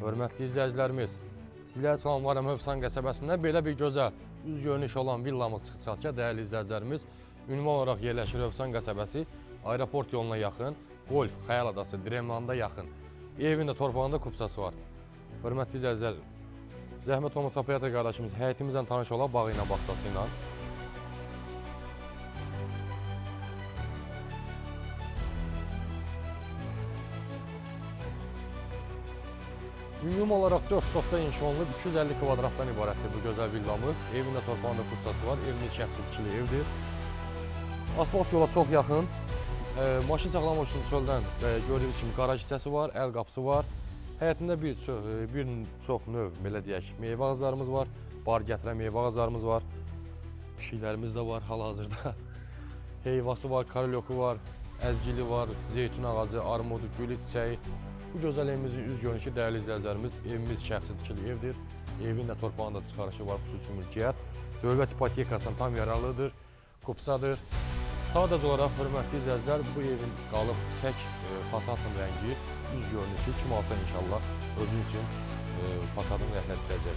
Hörmətli izləyicilərimiz, sizlərə salamlarım. Hövsan qəsəbəsində belə bir gözəl üz görünüş olan villamız çıxacaq. Dəyərli izləyicilərimiz, ünvan olaraq yerləşir Hövsan qəsəbəsi, aeroport yoluna yaxın, Golf, Xəyal adası, Dremlanda yaxın. Evin də torpağında kupçası var. Hörmətli izləyicilər, zəhmət olmasa operator qardaşımız həyətimizlə tanış olaq bağı ilə, bağçası ilə. Ümumi olaraq 4 sotda inşa olunub 250 kvadratdan ibarətdir bu gözəl villamız. Evində torpağında kupçası var, evimiz şəxsi tikili evdir. Asfalt yola çox yaxın. Maşın saxlamaq üçün çöldən gördüyünüz kimi qaraj hissəsi var, əl qapısı var. Həyətində bir çox növ, belə deyək, meyvə ağaclarımız var, bar gətirən meyvə ağaclarımız var. Pişiklərimiz də var hal-hazırda. Heyvası var, karolyoku var, əzgili var, zeytun ağacı, armudu, gülü, çiçəyi. Bu gözəl evimizin üz görünüşü, dəyərli izləyicilərimiz, evimiz şəxsi tikili evdir. Evin də torpağında çıxarışı var, xüsusi mülkiyyət. Dövlət ipotekasından tam yararlıdır, kupçadır. Sadəcə olaraq, hörmətli izləyicilər, bu evin qalıb tək fasadın rəngi, üz görünüşü kim alsa inşallah özü üçün fasadın rəhlətdirəcək.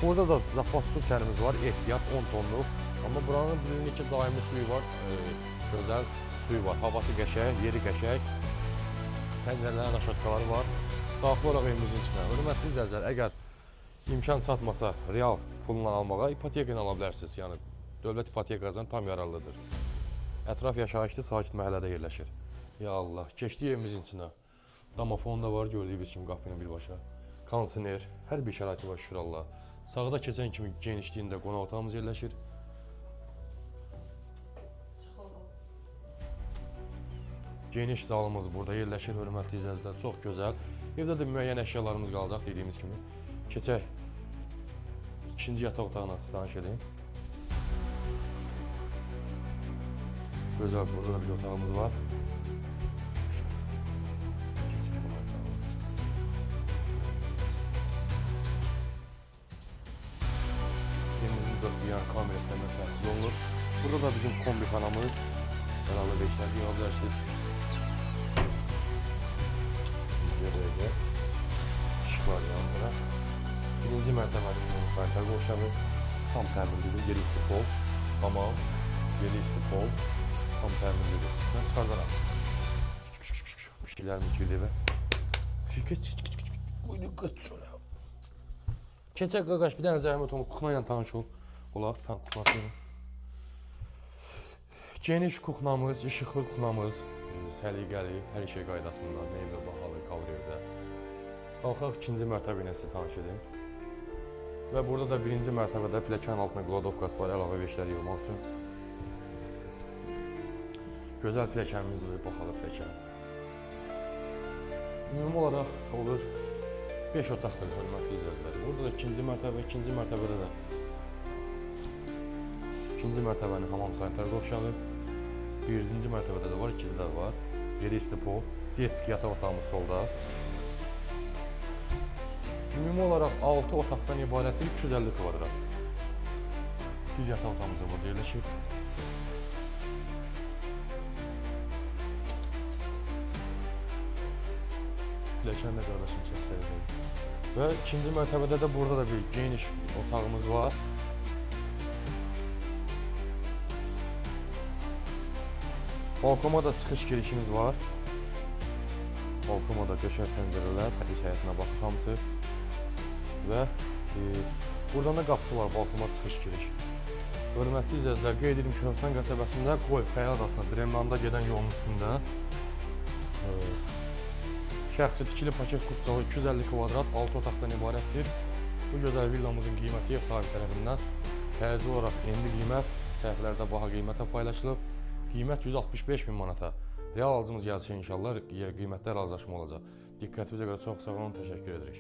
Burada da zapas su çərimiz var, ehtiyat 10 tonluq. Amma buranın bilirik ki, daimi suyu var, gözəl suyu var. Havası qəşəng, yeri qəşəng. Pəncərələrin aşağıdaları var. Daxil olaraq evimizin içinə. Hörmətli izləyicilər, əgər imkan çatmasa real pulla almağa ipoteka ilə ala bilərsiniz. Yəni dövlət ipotekasından tam yararlıdır. Ətraf yaşayışlı, sakit məhəllədə yerləşir. Ya Allah, keçdik evimizin içinə. Domofon da var, gördüyünüz kimi qapının birbaşa. Kondisioner, hər bir şəraiti var, şükür Allah. Sağda keçən kimi genişliyində qonaq otağımız yerləşir. Geniş zalımız burada yerləşir, hörmətli izləyicilər, çox gözəl. Evdə də müəyyən əşyalarımız qalacaq, dediyimiz kimi. Keçək, ikinci yataq otağına tanış edeyim. Gözəl, burada da bir otağımız var. Evimizin dört bir yan kamerasına mərkəziz olunur. Burada da bizim kombi xanamız. Əlavə beşlər deyə bilərsiniz. Böyle işıqlar yandırar. Birinci mərtəbənin sanitar qovşağı tam təmirlidir. Yeri isti pol, hamam, yeri isti pol, tam təmirlidir. Mən çıxardaram. Pişiklərimiz girdi evə. Keçək qaqaş, bir dənə zəhmət olub, kuxna ilə tanış olaq, kuxnasıyla. Geniş kuxnamız, işıqlı kuxnamız, səliqəli, hər şey qaydasında, meyvə bahalı qalır evdə. Qalxaq ikinci mərtəbə ilə sizi tanış edeyim. Və burada da birinci mərtəbədə pləkanın altına qladovkası var, əlavə veşlər yığmaq üçün. Gözəl pləkanımız var, bahalı pləkan. Ümumi olaraq olur 5 otaqdır, hörmətli izləyiciləri. Burada da ikinci mərtəbədə də ikinci mərtəbənin hamam sanitar qovşağı. Birinci mərtəbədə də var, ikidə də var. Yeri isti pol, detski yataq otağımız solda. Ümumi olaraq 6 otaqdan ibarətdir, 250 kvadrat. Bir yataq otağımız da burada yerləşir. Pilləkən də qardaşım çəksəyir. Və ikinci mərtəbədə də burada da bir geniş otağımız var. Balkona da çıxış girişimiz var. Balkona da döşək pəncərələr, biz həyətinə baxır hamısı. Və buradan da qapısı var, balkona çıxış giriş. Hörmətli izləyicilər, qeyd edim ki, Hövsan qəsəbəsində Golf, Xəyal adasına, Dremlanda gedən yolun üstündə şəxsi tikili paket kupçalı 250 kvadrat, 6 otaqdan ibarətdir. Bu gözəl villamızın qiyməti ev sahibi tərəfindən fərzi olaraq endi qiymət səhiflərdə baha qiymətə paylaşılıb. Qiymət 165 min manata. Real alıcımız gəlsə inşallah qiymətlər razılaşma olacaq. Diqqətinizə görə çox sağ olun, təşəkkür edirik.